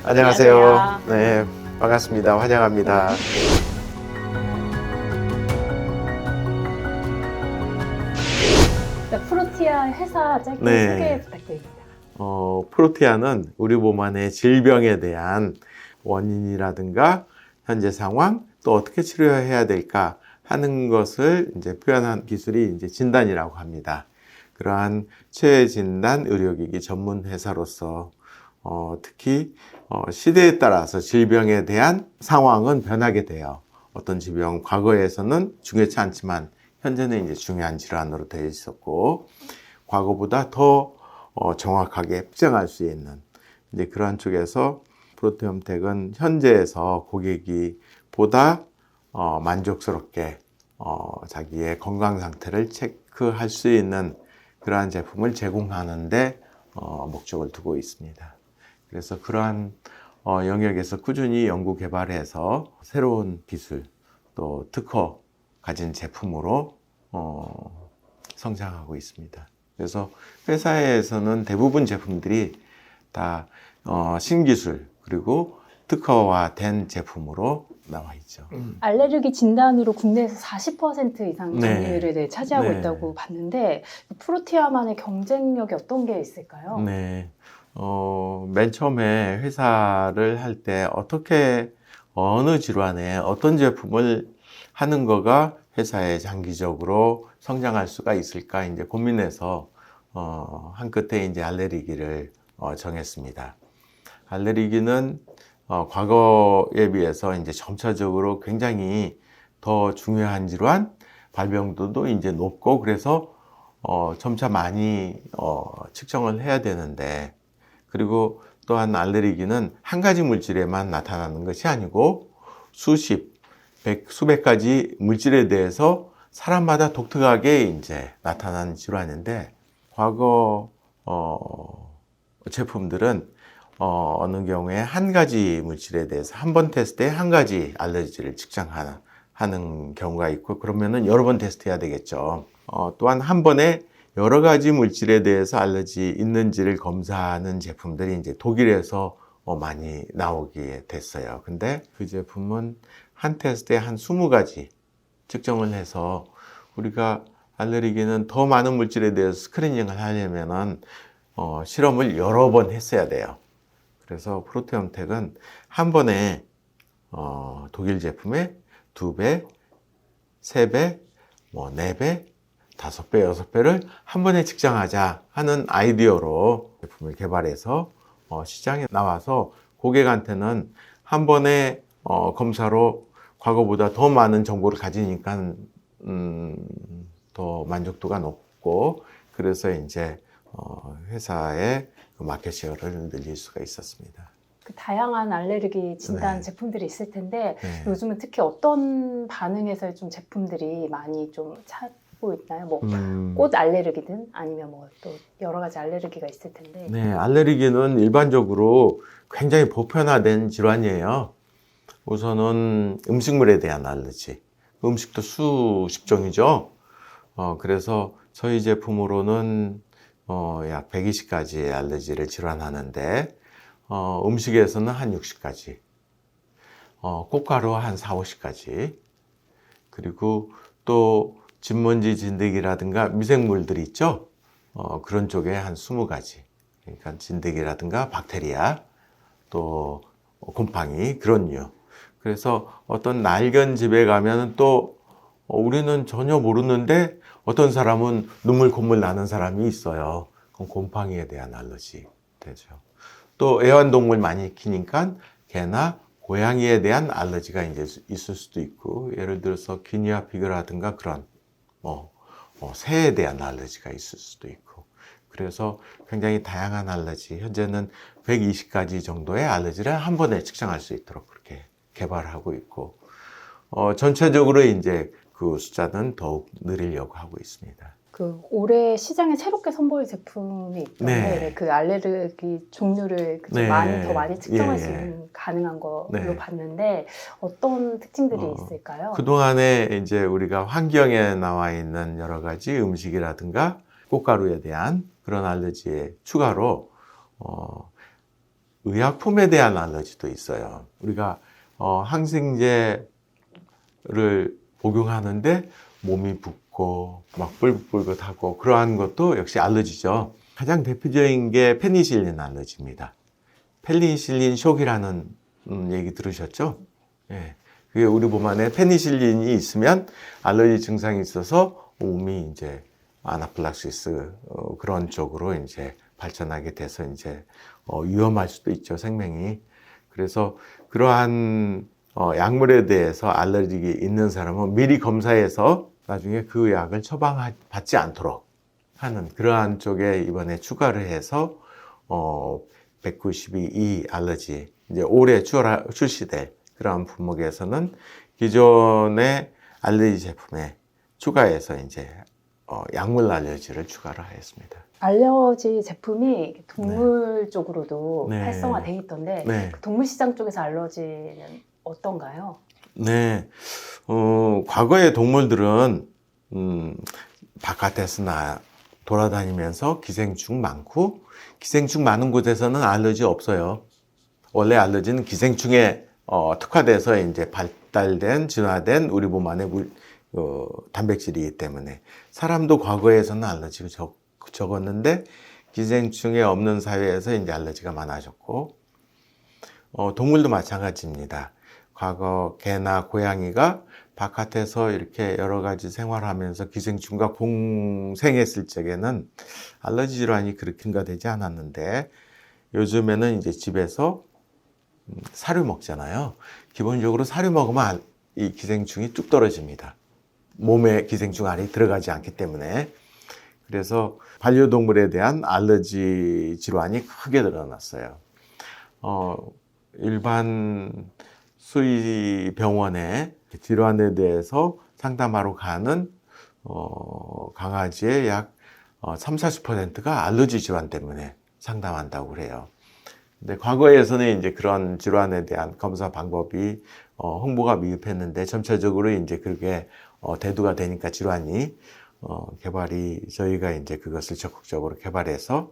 안녕하세요. 안녕하세요. 네, 반갑습니다. 환영합니다. 네, 프로티아 회사 짧게 네. 소개 부탁드립니다. 프로티아는 우리 몸 안의 질병에 대한 원인이라든가 현재 상황, 또 어떻게 치료해야 될까 하는 것을 이제 표현한 기술이 이제 진단이라고 합니다. 그러한 최애 진단 의료기기 전문 회사로서 특히 시대에 따라서 질병에 대한 상황은 변하게 돼요. 어떤 질병 과거에서는 중요치 않지만 현재는 이제 중요한 질환으로 되어 있었고, 과거보다 더 정확하게 특정할 수 있는 이제 그러한 쪽에서 프로테움텍은 현재에서 고객이 보다 만족스럽게 자기의 건강 상태를 체크할 수 있는 그러한 제품을 제공하는데 목적을 두고 있습니다. 그래서 그러한 영역에서 꾸준히 연구 개발해서 새로운 기술 또 특허 가진 제품으로 성장하고 있습니다. 그래서 회사에서는 대부분 제품들이 다 신기술 그리고 특허화된 제품으로 나와 있죠. 알레르기 진단으로 국내에서 40% 이상 네. 점유율을 차지하고 네. 있다고 봤는데 프로티아만의 경쟁력이 어떤 게 있을까요? 네. 맨 처음에 회사를 할 때 어떻게 어느 질환에 어떤 제품을 하는 거가 회사에 장기적으로 성장할 수가 있을까 이제 고민해서 한 끝에 이제 알레르기를 정했습니다. 알레르기는 과거에 비해서 이제 점차적으로 굉장히 더 중요한 질환, 발병도도 이제 높고 그래서 점차 많이 측정을 해야 되는데, 그리고 또한 알레르기는 한 가지 물질에만 나타나는 것이 아니고 수백 가지 물질에 대해서 사람마다 독특하게 이제 나타나는 질환인데, 과거 제품들은 어느 경우에 한 가지 물질에 대해서 한 번 테스트에 한 가지 알레르기를 측정하는 경우가 있고, 그러면은 여러 번 테스트해야 되겠죠. 또한 한 번에 여러 가지 물질에 대해서 알레르기 있는지를 검사하는 제품들이 이제 독일에서 많이 나오게 됐어요. 근데 그 제품은 한 테스트에 한 20가지 측정을 해서 우리가 알레르기는 더 많은 물질에 대해서 스크리닝을 하려면은 실험을 여러 번 했어야 돼요. 그래서 프로테움텍은 한 번에 독일 제품의 2배, 3배, 4배, 5배, 6배를 한 번에 측정하자 하는 아이디어로 제품을 개발해서 시장에 나와서 고객한테는 한 번에 검사로 과거보다 더 많은 정보를 가지니까 더 만족도가 높고, 그래서 이제 회사의 그 마켓 쉐어를 늘릴 수가 있었습니다. 그 다양한 알레르기 진단 네. 제품들이 있을 텐데 네. 요즘은 특히 어떤 반응에서 좀 제품들이 많이 좀 찾고 있나요? 뭐 꽃 알레르기든 아니면 뭐 또 여러 가지 알레르기가 있을 텐데. 네, 알레르기는 일반적으로 굉장히 보편화된 질환이에요. 우선은 음식물에 대한 알레르기. 음식도 수십 종이죠. 그래서 저희 제품으로는 약 120가지의 알레르기를 질환하는데, 음식에서는 한 60가지, 꽃가루 한 4, 50가지, 그리고 또 진먼지, 진드기라든가 미생물들 있죠. 그런 쪽에 한 20가지. 그러니까 진드기라든가 박테리아, 또 곰팡이, 그런 류. 그래서 어떤 날견 집에 가면 또 우리는 전혀 모르는데 어떤 사람은 눈물 콧물 나는 사람이 있어요. 그럼 곰팡이에 대한 알러지 되죠. 또 애완동물 많이 키니까 개나 고양이에 대한 알러지가 이제 있을 수도 있고, 예를 들어서 기니아 피그라든가 그런 새에 대한 알러지가 있을 수도 있고, 그래서 굉장히 다양한 알러지, 현재는 120가지 정도의 알러지를 한 번에 측정할 수 있도록 그렇게 개발하고 있고, 전체적으로 이제 그 숫자는 더욱 늘리려고 하고 있습니다. 그 올해 시장에 새롭게 선보일 제품이 있던데 네. 그 알레르기 종류를 좀 네. 더 많이 측정할 예, 수 예. 있는 가능한 걸로 네. 봤는데 어떤 특징들이 있을까요? 그동안에 이제 우리가 환경에 나와 있는 여러 가지 음식이라든가 꽃가루에 대한 그런 알레르기에 추가로 의약품에 대한 알러지도 있어요. 우리가 항생제를 복용하는데 몸이 붓고 막 뿔긋뿔긋하고 그러한 것도 역시 알러지죠. 가장 대표적인 게 페니실린 알러지입니다. 페니실린 쇼크라는 얘기 들으셨죠? 예. 그게 우리 몸 안에 페니실린이 있으면 알러지 증상이 있어서 몸이 이제 아나필락시스 그런 쪽으로 이제 발전하게 돼서 이제 위험할 수도 있죠, 생명이. 그래서 그러한 약물에 대해서 알레르기 있는 사람은 미리 검사해서 나중에 그 약을 처방받지 않도록 하는 그러한 쪽에 이번에 추가를 해서 192E 알러지 이제 올해 출시될 그러한 품목에서는 기존의 알레르기 제품에 추가해서 이제 약물 알레르기를 추가를 하였습니다. 알러지 제품이 동물 쪽으로도 네. 활성화돼 있던데 네. 그 동물 시장 쪽에서 알러지는 어떤가요? 네, 과거의 동물들은 바깥에서 돌아다니면서 기생충 많고 기생충 많은 곳에서는 알러지 없어요. 원래 알러지는 기생충에 특화돼서 이제 발달된 진화된 우리 몸 안에 단백질이기 때문에 사람도 과거에서는 알러지가 적었는데 기생충에 없는 사회에서 이제 알러지가 많아졌고 동물도 마찬가지입니다. 과거 개나 고양이가 바깥에서 이렇게 여러 가지 생활하면서 기생충과 공생했을 적에는 알러지 질환이 그렇게 증가되지 않았는데 요즘에는 이제 집에서 사료 먹잖아요. 기본적으로 사료 먹으면 이 기생충이 뚝 떨어집니다. 몸에 기생충 알이 들어가지 않기 때문에. 그래서 반려동물에 대한 알러지 질환이 크게 늘어났어요. 일반 수의병원에 질환에 대해서 상담하러 가는 강아지의 약 30~40%가 알러지 질환 때문에 상담한다고 그래요. 근데 과거에서는 이제 그런 질환에 대한 검사 방법이 홍보가 미흡했는데 점차적으로 이제 그게 대두가 되니까 질환이 개발이 저희가 이제 그것을 적극적으로 개발해서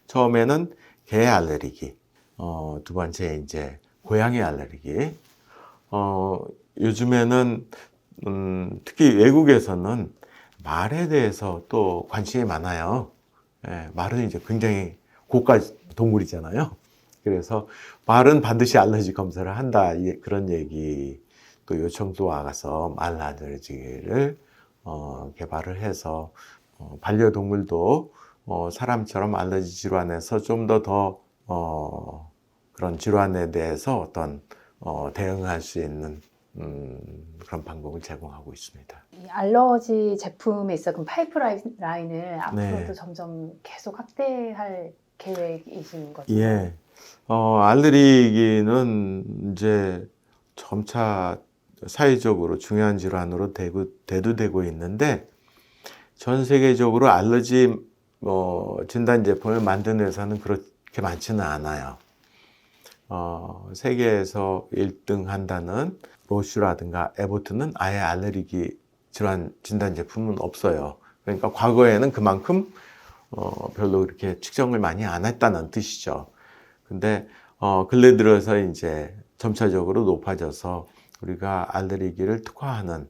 처음에는 개 알레르기, 두 번째 이제 고양이 알레르기. 요즘에는 특히 외국에서는 말에 대해서 또 관심이 많아요. 예, 말은 이제 굉장히 고가 동물이잖아요. 그래서 말은 반드시 알러지 검사를 한다 그런 얘기 또 요청도 와서 말 알레르기를 개발을 해서 반려동물도 사람처럼 알러지 질환에서 좀 더 그런 질환에 대해서 어떤 대응할 수 있는 그런 방법을 제공하고 있습니다. 이 알러지 제품에 있어 그럼 파이프라인을 앞으로도 네. 점점 계속 확대할 계획이신 거죠? 예. 알레르기는 이제 점차 사회적으로 중요한 질환으로 대두되고 있는데 전 세계적으로 알러지 진단 제품을 만드는 회사는 그렇게 많지는 않아요. 세계에서 1등 한다는 로슈라든가 에보트는 아예 알레르기 질환 진단 제품은 없어요. 그러니까 과거에는 그만큼 별로 그렇게 측정을 많이 안 했다는 뜻이죠. 근데 근래 들어서 이제 점차적으로 높아져서 우리가 알레르기를 특화하는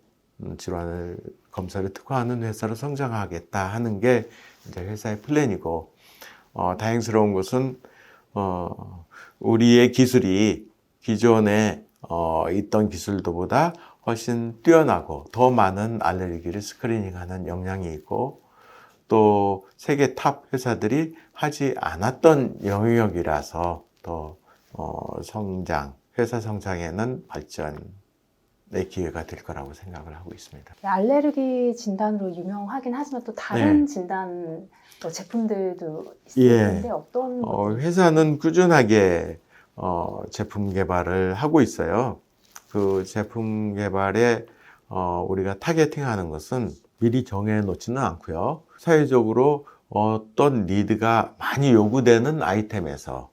질환을 검사를 특화하는 회사로 성장하겠다 하는 게 이제 회사의 플랜이고 다행스러운 것은 우리의 기술이 기존에 있던 기술도보다 훨씬 뛰어나고 더 많은 알레르기를 스크리닝하는 역량이 있고 또 세계 탑 회사들이 하지 않았던 영역이라서 더 회사 성장에는 발전의 기회가 될 거라고 생각을 하고 있습니다. 알레르기 진단으로 유명하긴 하지만 또 다른 네. 진단 제품들도 있을 예. 텐데 어떤 것들이 회사는 꾸준하게 제품 개발을 하고 있어요. 그 제품 개발에 우리가 타겟팅하는 것은 미리 정해 놓지는 않고요. 사회적으로 어떤 니드가 많이 요구되는 아이템에서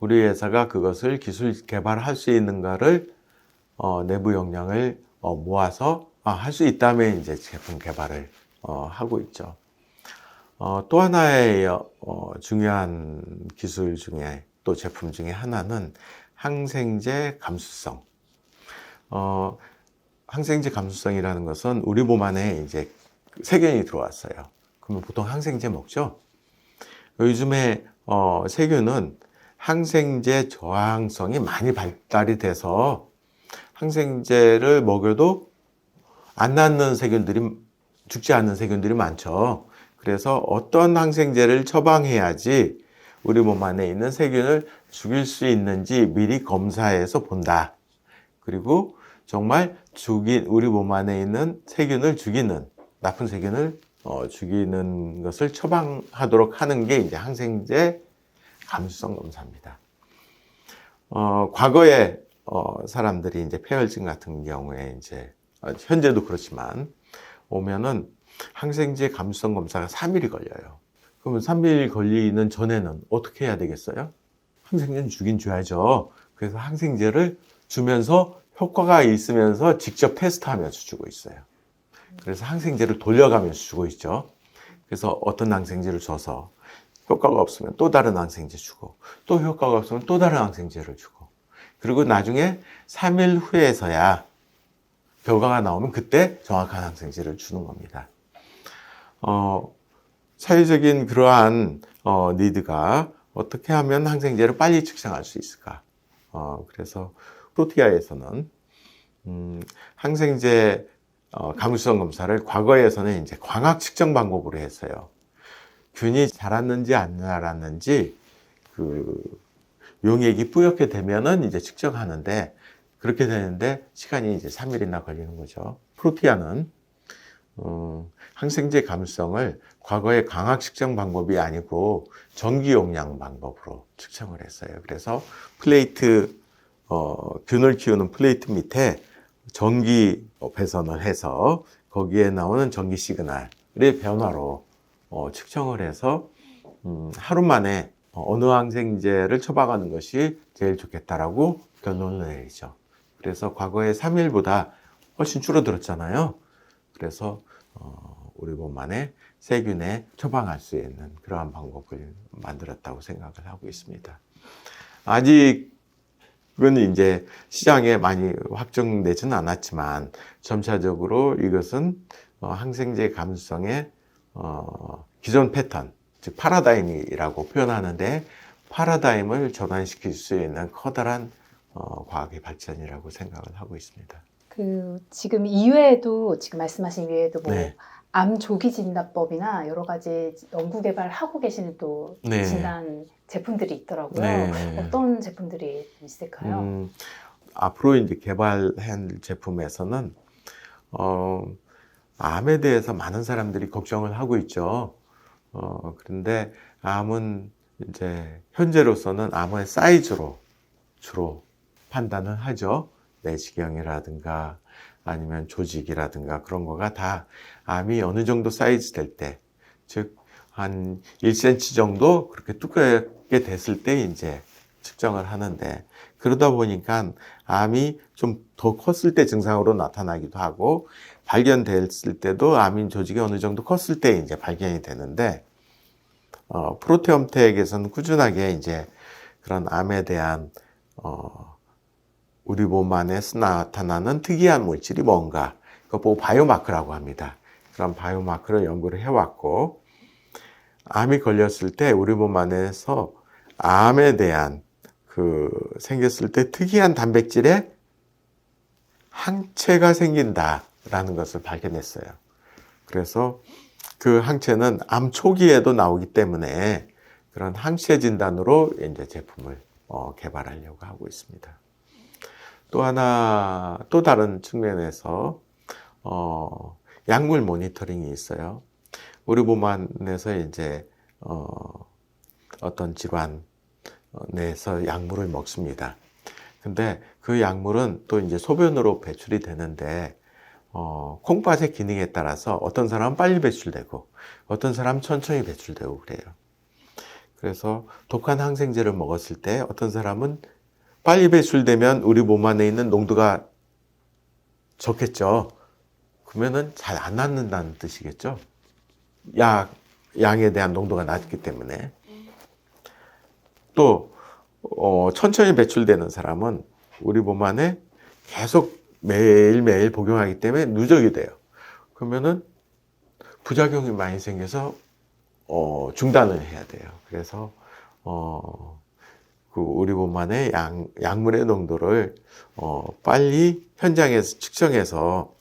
우리 회사가 그것을 기술 개발할 수 있는가를 내부 역량을 모아서 할 수 있다면 이제 제품 개발을 하고 있죠. 또 하나의 중요한 기술 중에 또 제품 중에 하나는 항생제 감수성. 항생제 감수성이라는 것은 우리 몸 안에 이제 세균이 들어왔어요. 그러면 보통 항생제 먹죠? 요즘에 세균은 항생제 저항성이 많이 발달이 돼서 항생제를 먹여도 안 낫는 세균들이, 죽지 않는 세균들이 많죠. 그래서 어떤 항생제를 처방해야지 우리 몸 안에 있는 세균을 죽일 수 있는지 미리 검사해서 본다. 그리고 정말 우리 몸 안에 있는 세균을 죽이는, 나쁜 세균을 죽이는 것을 처방하도록 하는 게 이제 항생제 감수성 검사입니다. 과거에 사람들이 이제 폐혈증 같은 경우에 이제 현재도 그렇지만 오면은 항생제 감수성 검사가 3일이 걸려요. 그러면 3일 걸리는 전에는 어떻게 해야 되겠어요? 항생제는 주긴 줘야죠. 그래서 항생제를 주면서 효과가 있으면서 직접 테스트하면서 주고 있어요. 그래서 항생제를 돌려가면서 주고 있죠. 그래서 어떤 항생제를 줘서 효과가 없으면 또 다른 항생제 주고, 또 효과가 없으면 또 다른 항생제를 주고, 그리고 나중에 3일 후에서야 결과가 나오면 그때 정확한 항생제를 주는 겁니다. 사회적인 그러한 니드가 어떻게 하면 항생제를 빨리 측정할 수 있을까? 그래서 프로티아에서는 항생제 감수성 검사를 과거에서는 이제 광학 측정 방법으로 했어요. 균이 자랐는지 안 자랐는지 그 용액이 뿌옇게 되면은 이제 측정하는데, 그렇게 되는데 시간이 이제 3일이나 걸리는 거죠. 프로티아는 항생제 감수성을 과거의 광학 측정 방법이 아니고 전기 용량 방법으로 측정을 했어요. 그래서 플레이트 균을 키우는 플레이트 밑에 전기 배선을 해서 거기에 나오는 전기 시그널의 변화로 측정을 해서 하루 만에 어느 항생제를 처방하는 것이 제일 좋겠다라고 결론을 내리죠. 그래서 과거에 3일보다 훨씬 줄어들었잖아요. 그래서 우리 몸 안에 세균에 처방할 수 있는 그러한 방법을 만들었다고 생각을 하고 있습니다. 아직은 이제 시장에 많이 확정되지는 않았지만 점차적으로 이것은 항생제 감수성의 기존 패턴, 즉 파라다임이라고 표현하는데, 파라다임을 전환시킬 수 있는 커다란 과학의 발전이라고 생각을 하고 있습니다. 지금 이외에도, 지금 말씀하신 이외에도 뭐 네. 암 조기 진단법이나 여러 가지 연구 개발하고 계시는 또 네. 진단 제품들이 있더라고요. 네. 어떤 제품들이 있을까요? 앞으로 이제 개발한 제품에서는 암에 대해서 많은 사람들이 걱정을 하고 있죠. 그런데 암은 이제 현재로서는 암의 사이즈로 주로 판단을 하죠. 내시경이라든가 아니면 조직이라든가 그런 거가 다 암이 어느 정도 사이즈 될 때, 즉 한 1cm 정도 그렇게 두껍게 됐을 때 이제 측정을 하는데, 그러다 보니까 암이 좀 더 컸을 때 증상으로 나타나기도 하고, 발견됐을 때도 암인 조직이 어느 정도 컸을 때 이제 발견이 되는데, 프로테옴텍에서는 꾸준하게 이제 그런 암에 대한 우리 몸 안에서 나타나는 특이한 물질이 뭔가, 그거 보고 바이오마크라고 합니다. 그런 바이오마크를 연구를 해왔고, 암이 걸렸을 때 우리 몸 안에서 암에 대한 생겼을 때 특이한 단백질의 항체가 생긴다라는 것을 발견했어요. 그래서 그 항체는 암 초기에도 나오기 때문에 그런 항체 진단으로 이제 제품을 개발하려고 하고 있습니다. 또 다른 측면에서 약물 모니터링이 있어요. 우리 몸 안에서 이제 어떤 질환 내에서 약물을 먹습니다. 근데 그 약물은 또 이제 소변으로 배출이 되는데 콩팥의 기능에 따라서 어떤 사람은 빨리 배출되고 어떤 사람은 천천히 배출되고 그래요. 그래서 독한 항생제를 먹었을 때 어떤 사람은 빨리 배출되면 우리 몸 안에 있는 농도가 적겠죠. 그러면은 잘 안 낫는다는 뜻이겠죠. 양에 대한 농도가 낮기 때문에. 또 천천히 배출되는 사람은 우리 몸 안에 계속 매일매일 복용하기 때문에 누적이 돼요. 그러면은 부작용이 많이 생겨서 중단을 해야 돼요. 그래서 그 우리 몸 안에 약물의 농도를 빨리 현장에서 측정해서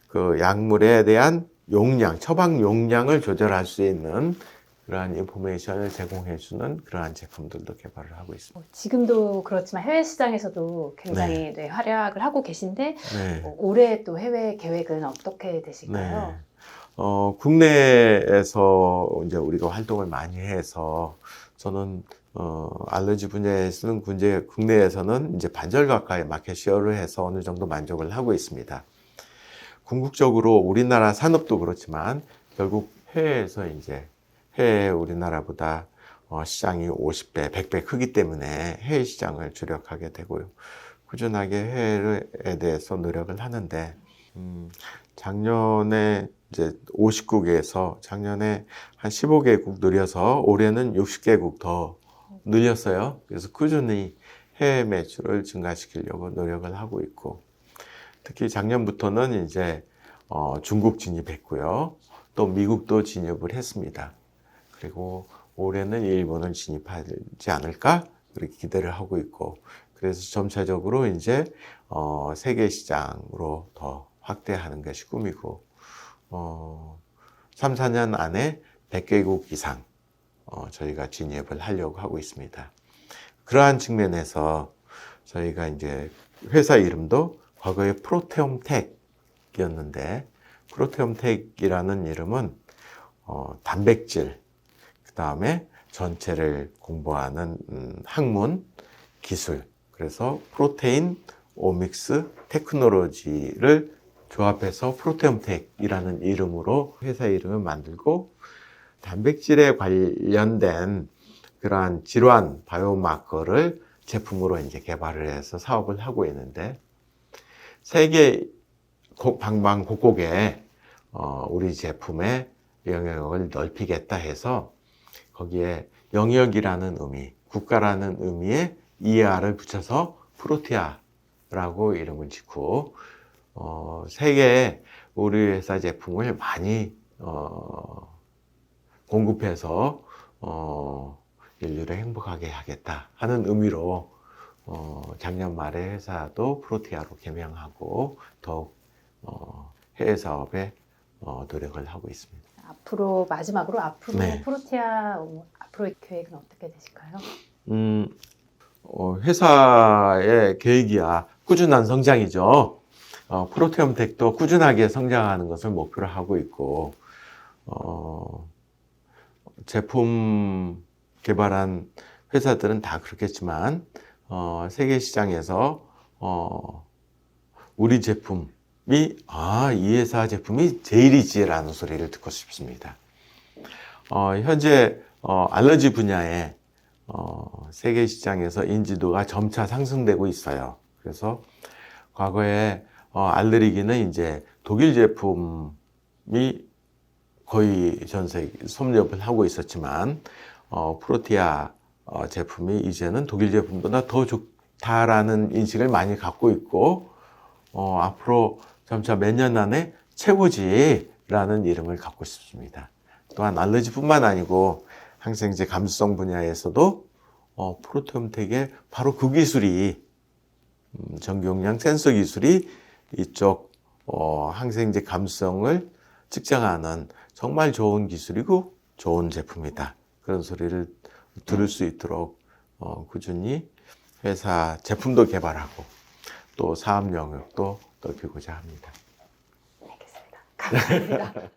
그 약물에 대한 용량, 처방 용량을 조절할 수 있는 그러한 인포메이션을 제공해주는 그러한 제품들도 개발을 하고 있습니다. 지금도 그렇지만 해외 시장에서도 굉장히 네, 활약을 하고 계신데 네. 올해 또 해외 계획은 어떻게 되실까요? 네. 국내에서 이제 우리가 활동을 많이 해서 저는 알러지 분야에서는 국내에서는 이제 반절 가까이 마켓 쉐어를 해서 어느 정도 만족을 하고 있습니다. 궁극적으로 우리나라 산업도 그렇지만 결국 해외에서 이제 해외 우리나라보다 시장이 50배, 100배 크기 때문에 해외 시장을 주력하게 되고요. 꾸준하게 해외에 대해서 노력을 하는데 작년에 이제 50국에서 작년에 한 15개국 늘려서 올해는 60개국 더 늘렸어요. 그래서 꾸준히 해외 매출을 증가시키려고 노력을 하고 있고, 특히 작년부터는 이제 중국 진입했고요. 또 미국도 진입을 했습니다. 그리고 올해는 일본을 진입하지 않을까 그렇게 기대를 하고 있고, 그래서 점차적으로 이제 세계 시장으로 더 확대하는 것이 꿈이고, 3, 4년 안에 100개국 이상 저희가 진입을 하려고 하고 있습니다. 그러한 측면에서 저희가 이제 회사 이름도 과거에 프로테움텍이었는데, 프로테움텍이라는 이름은 단백질, 그 다음에 전체를 공부하는 학문, 기술, 그래서 프로테인 오믹스 테크놀로지를 조합해서 프로테움텍이라는 이름으로 회사 이름을 만들고, 단백질에 관련된 그러한 질환 바이오마커를 제품으로 이제 개발을 해서 사업을 하고 있는데, 세계 방방곡곡에 우리 제품의 영역을 넓히겠다 해서 거기에 영역이라는 의미, 국가라는 의미에 ER을 붙여서 프로티아라고 이름을 짓고 세계에 우리 회사 제품을 많이 공급해서 인류를 행복하게 하겠다 하는 의미로 작년 말에 회사도 프로티아로 개명하고 더욱 해외 사업에 노력을 하고 있습니다. 앞으로 마지막으로 네. 프로티아 앞으로의 계획은 어떻게 되실까요? 회사의 계획이야 꾸준한 성장이죠. 프로테움텍도 꾸준하게 성장하는 것을 목표로 하고 있고, 제품 개발한 회사들은 다 그렇겠지만 세계 시장에서 우리 제품이 이 회사 제품이 제일이지라는 소리를 듣고 싶습니다. 현재 알러지 분야에 세계 시장에서 인지도가 점차 상승되고 있어요. 그래서 과거에 알레르기는 이제 독일 제품이 거의 전 세계 섭렵을 하고 있었지만 프로티아 제품이 이제는 독일 제품보다 더 좋다라는 인식을 많이 갖고 있고, 앞으로 점차 몇 년 안에 최고지라는 이름을 갖고 싶습니다. 또한 알러지뿐만 아니고 항생제 감수성 분야에서도 프로테움텍의 바로 그 기술이 전기용량 센서 기술이 이쪽 항생제 감수성을 측정하는 정말 좋은 기술이고 좋은 제품이다. 그런 소리를 들을 수 있도록 꾸준히 회사 제품도 개발하고 또 사업 영역도 넓히고자 합니다. 알겠습니다. 감사합니다.